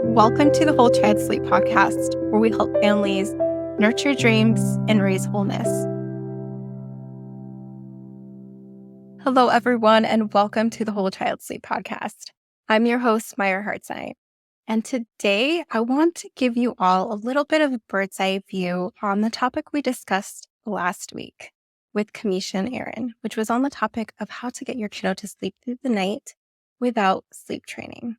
Welcome to the Whole Child Sleep podcast, where we help families nurture dreams and raise wholeness. Hello, everyone, and welcome to the Whole Child Sleep podcast. I'm your host, Myra Hartzai, and today I want to give you all a little bit of a bird's eye view on the topic we discussed last week with Kamisha and Aaron, which was on the topic of how to get your kiddo to sleep through the night without sleep training.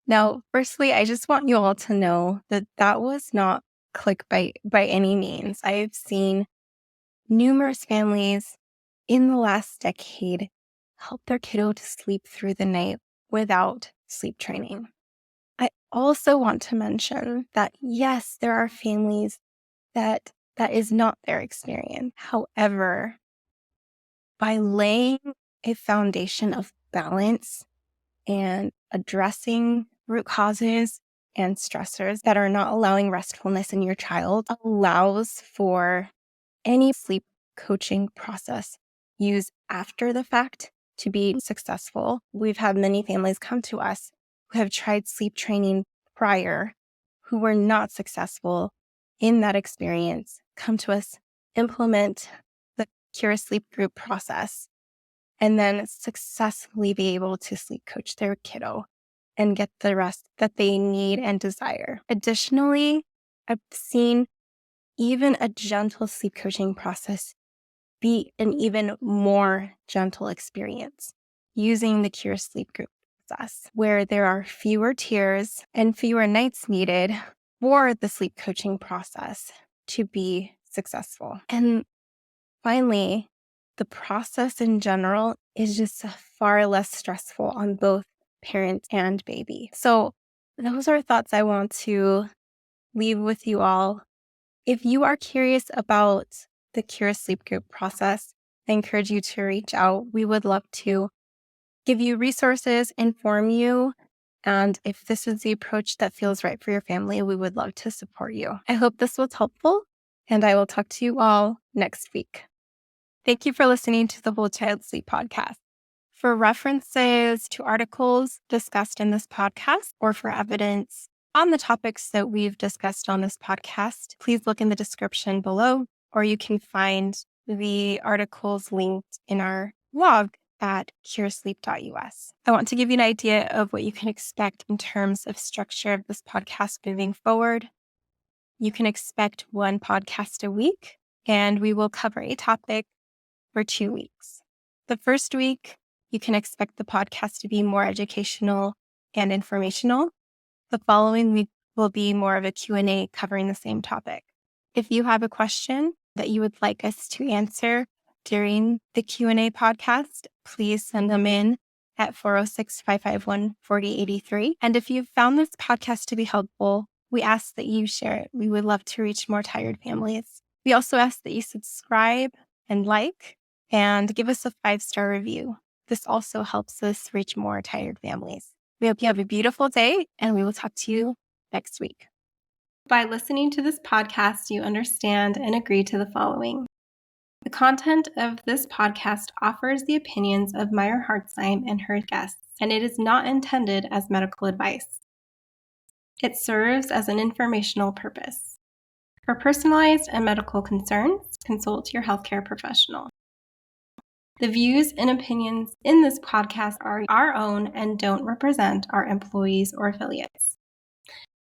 Now, firstly, I just want you all to know that that was not clickbait by any means. I've seen numerous families in the last decade help their kiddo to sleep through the night without sleep training. I also want to mention that, yes, there are families that is not their experience. However, by laying a foundation of balance and addressing root causes and stressors that are not allowing restfulness in your child allows for any sleep coaching process used after the fact to be successful. We've had many families come to us who have tried sleep training prior, who were not successful in that experience, come to us, implement the Cura Sleep group process, and then successfully be able to sleep coach their kiddo and get the rest that they need and desire. Additionally, I've seen even a gentle sleep coaching process be an even more gentle experience using the Cura Sleep group process, where there are fewer tears and fewer nights needed for the sleep coaching process to be successful. And finally, the process in general is just far less stressful on both parent and baby. So those are thoughts I want to leave with you all. If you are curious about the Cura Sleep group process, I encourage you to reach out. We would love to give you resources, inform you, and if this is the approach that feels right for your family, we would love to support you. I hope this was helpful, and I will talk to you all next week. Thank you for listening to the Whole Child Sleep podcast. For references to articles discussed in this podcast or for evidence on the topics that we've discussed on this podcast, please look in the description below, or you can find the articles linked in our blog at curasleep.us. I want to give you an idea of what you can expect in terms of structure of this podcast moving forward. You can expect one podcast a week, and we will cover a topic for 2 weeks. The first week, you can expect the podcast to be more educational and informational. The following week will be more of a Q&A covering the same topic. If you have a question that you would like us to answer during the Q&A podcast, please send them in at 406-551-4083. And if you've found this podcast to be helpful, we ask that you share it. We would love to reach more tired families. We also ask that you subscribe and like and give us a 5-star review. This also helps us reach more tired families. We hope you have a beautiful day, and we will talk to you next week. By listening to this podcast, you understand and agree to the following. The content of this podcast offers the opinions of Myra Hartzheim and her guests, and it is not intended as medical advice. It serves as an informational purpose. For personalized and medical concerns, consult your healthcare professional. The views and opinions in this podcast are our own and don't represent our employees or affiliates.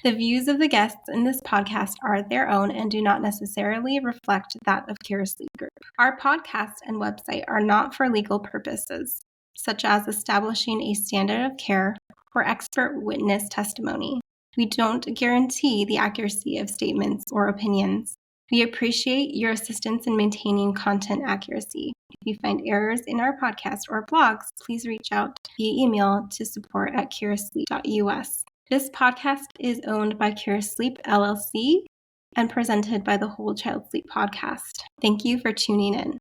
The views of the guests in this podcast are their own and do not necessarily reflect that of Cura Sleep Group. Our podcast and website are not for legal purposes, such as establishing a standard of care or expert witness testimony. We don't guarantee the accuracy of statements or opinions. We appreciate your assistance in maintaining content accuracy. If you find errors in our podcast or blogs, please reach out via email to support@curasleep.us. This podcast is owned by Cura Sleep LLC and presented by the Whole Child Sleep podcast. Thank you for tuning in.